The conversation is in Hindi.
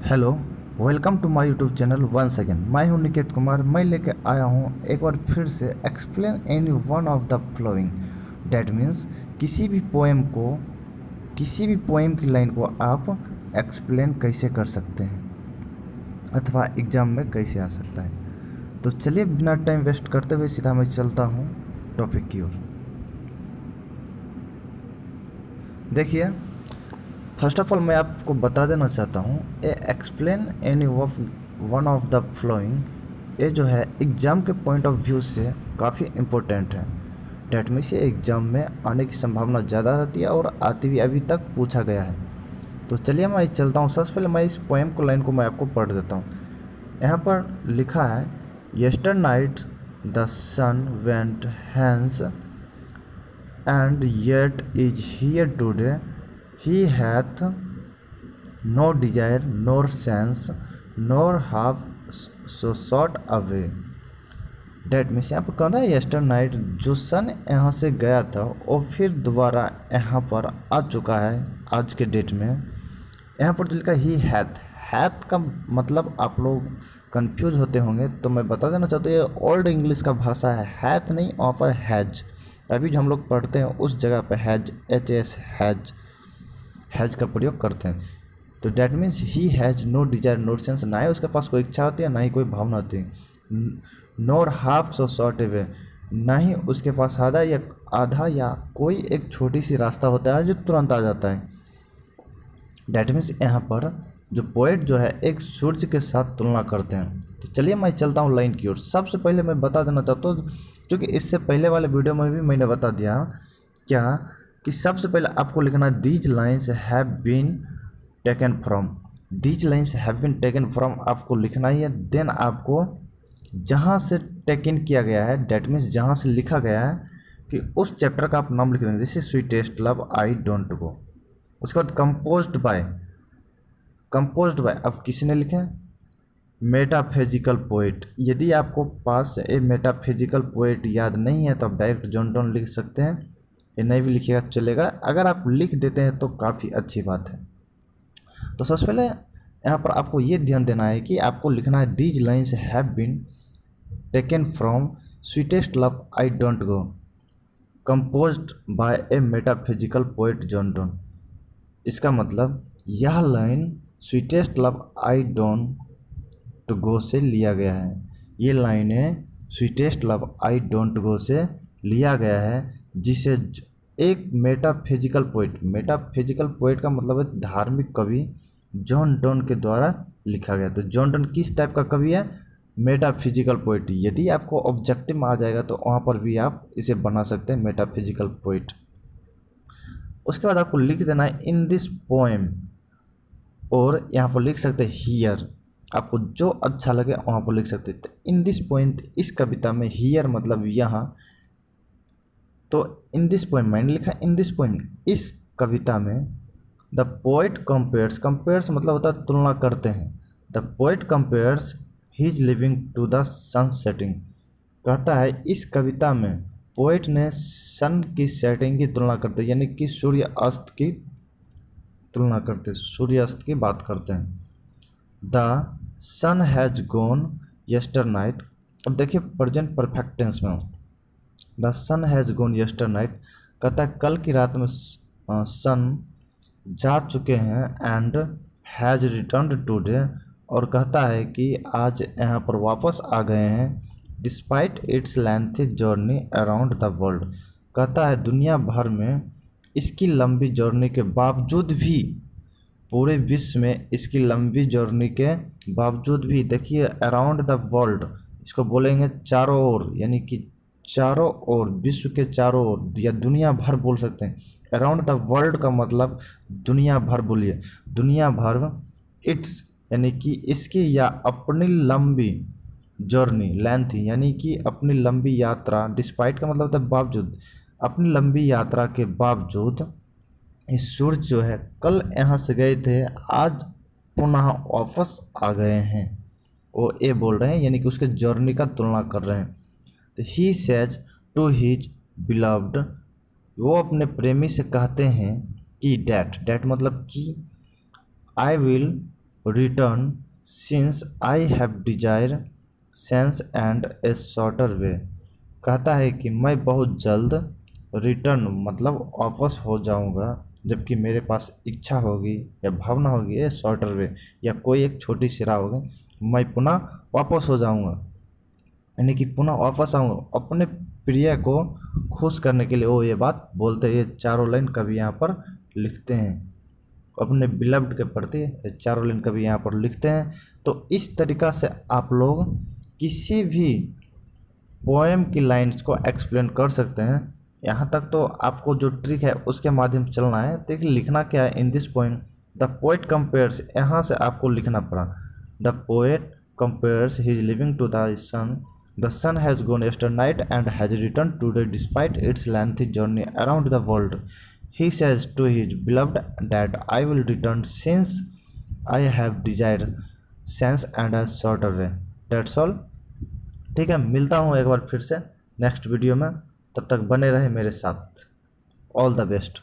Hello, welcome to my YouTube channel once again. मैं हूं निकेत कुमार। मैं लेके आया हूं एक बार फिर से explain any one of the flowing. That means किसी भी पोएम की लाइन को आप एक्सप्लेन कैसे कर सकते हैं अथवा एग्ज़ाम में कैसे आ सकता है। तो चलिए बिना टाइम वेस्ट करते हुए सीधा मैं चलता हूं टॉपिक की ओर। देखिए, फर्स्ट ऑफ ऑल मैं आपको बता देना चाहता हूँ a explain any one of the flowing, ये जो है एग्ज़ाम के पॉइंट ऑफ व्यू से काफ़ी इम्पोर्टेंट है। डैट मीन्स ये एग्ज़ाम में आने की संभावना ज़्यादा रहती है और आती भी अभी तक पूछा गया है। तो चलिए मैं चलता हूँ। सबसे पहले मैं इस पोएम को लाइन को मैं आपको पढ़ देता हूँ। यहाँ पर लिखा है, yesternight the sun went hence and yet is here today. He hath no desire nor sense, nor half so sought away. That means यहाँ पर कहता है यस्टर नाइट, जो सन यहाँ से गया था और फिर दोबारा यहाँ पर आ चुका है आज के डेट में। यहाँ पर जो लिखा ही हैथ का मतलब आप लोग कंफ्यूज होते होंगे, तो मैं बता देना चाहता हूँ ये ओल्ड इंग्लिश का भाषा है। हैथ नहीं, वहाँ पर हैज। अभी जो हम लोग पढ़ते हैं उस जगह पे हैज, HS हैज का प्रयोग करते हैं। तो that means he has no desire nor sense, ना ही उसके पास कोई इच्छा होती है ना ही कोई भावना होती है। नोर हाफ सो शॉर्ट अवे, ना ही उसके पास आधा या कोई एक छोटी सी रास्ता होता है जो तुरंत आ जाता है। डैट मीन्स यहाँ पर जो पोएट जो है एक सूर्य के साथ तुलना करते हैं। तो चलिए मैं चलता हूँ लाइन की ओर। सबसे पहले मैं बता देना चाहता हूँ, क्योंकि इससे पहले वाले वीडियो में भी मैंने बता दिया क्या कि सबसे पहले आपको लिखना है these lines have been taken from. These lines have been taken from आपको लिखना ही है। देन आपको जहाँ से टेकन किया गया है, डैट मीन्स जहाँ से लिखा गया है कि उस चैप्टर का आप नाम लिख देंगे, जैसे स्वीटेस्ट लव आई डोंट गो। उसके बाद कंपोज्ड बाय अब किसी ने लिखा है मेटाफिजिकल पोएट। यदि आपको पास ए मेटाफिजिकल पोएट याद नहीं है तो आप डायरेक्ट जॉन डॉन लिख सकते हैं, ये नहीं भी लिखिएगा चलेगा। अगर आप लिख देते हैं तो काफ़ी अच्छी बात है। तो सबसे पहले यहाँ पर आपको ये ध्यान देना है कि आपको लिखना है these lines have been taken from sweetest love I don't go, composed by a metaphysical poet John Donne. इसका मतलब यह line sweetest love I don't go से लिया गया है। ये लाइनें sweetest love I don't go से लिया गया है, जिसे एक मेटाफिजिकल पोएट का मतलब है धार्मिक कवि जॉन डॉन के द्वारा लिखा गया। तो जॉन डॉन किस टाइप का कवि है? Metaphysical poet. यदि आपको ऑब्जेक्टिव में आ जाएगा तो वहाँ पर भी आप इसे बना सकते हैं मेटाफिजिकल पोएट। उसके बाद आपको लिख देना है इन दिस पोएम, और यहाँ पर लिख सकते हैं हियर। आपको जो अच्छा लगे वहाँ पर लिख सकते हैं। इन दिस पोएम, इस कविता में, हियर मतलब यहाँ, तो इन दिस पोएम मैंने लिखा इन दिस पोएम, इस कविता में द पोएट कंपेयर्स मतलब होता है तुलना करते हैं। The poet compares his living to the sun setting. कहता है इस कविता में पोएट ने सन की सेटिंग की तुलना करते हैं, यानी कि सूर्यास्त की तुलना करते हैं, सूर्यास्त की बात करते हैं। The sun has gone yesternight. अब देखिए प्रेजेंट परफेक्ट टेंस में, the sun has gone yesternight कहता है कल की रात में सन जा चुके हैं, एंड हैज रिटर्न टुडे, और कहता है कि आज यहाँ पर वापस आ गए हैं। Despite its lengthy journey around the world. कहता है दुनिया भर में इसकी लंबी जर्नी के बावजूद भी, पूरे विश्व में इसकी लंबी जर्नी के बावजूद भी, देखिए अराउंड द वर्ल्ड इसको बोलेंगे चारों ओर, यानी कि चारों ओर, विश्व के चारों ओर, या दुनिया भर बोल सकते हैं। अराउंड द वर्ल्ड का मतलब दुनिया भर बोलिए, दुनिया भर। इट्स यानी कि इसकी या अपनी लंबी जर्नी, लेंथ यानी कि अपनी लंबी यात्रा, डिस्पाइट का मतलब होता है बावजूद, अपनी लंबी यात्रा के बावजूद ये सूर्य जो है कल यहाँ से गए थे, आज पुनः वापस आ गए हैं। वो ये बोल रहे हैं, यानी कि उसके जर्नी का तुलना कर रहे हैं। तो he says to his beloved, वो अपने प्रेमी से कहते हैं कि डैट मतलब कि आई will return since I have desire sense and A shorter वे। कहता है कि मैं बहुत जल्द रिटर्न मतलब वापस हो जाऊंगा, जबकि मेरे पास इच्छा होगी या भावना होगी या शॉर्टर वे या कोई एक छोटी सी राह होगी, मैं पुनः वापस हो जाऊंगा, यानी कि पुनः वापस आऊँगा अपने प्रिय को खुश करने के लिए। वो ये बात बोलते हैं, ये चारों लाइन कवि यहाँ पर लिखते हैं, अपने बिलव्ड के प्रति ये चारों लाइन कवि यहाँ पर लिखते हैं। तो इस तरीक़ा से आप लोग किसी भी पोएम की लाइन्स को एक्सप्लेन कर सकते हैं। यहाँ तक तो आपको जो ट्रिक है उसके माध्यम से चलना है। देखिए लिखना क्या है in this poem, the poet compares, यहाँ से आपको लिखना पड़ा, the poet compares his living to the sun, the sun has gone yesternight and has return today despite its lengthy journey around the world. He says to his beloved that I will return since I have desire sense and a shorter way. That's all. ठीक है, मिलता हूँ एक बार फिर से नेक्स्ट वीडियो में, तब तक बने रहे मेरे साथ। All the best.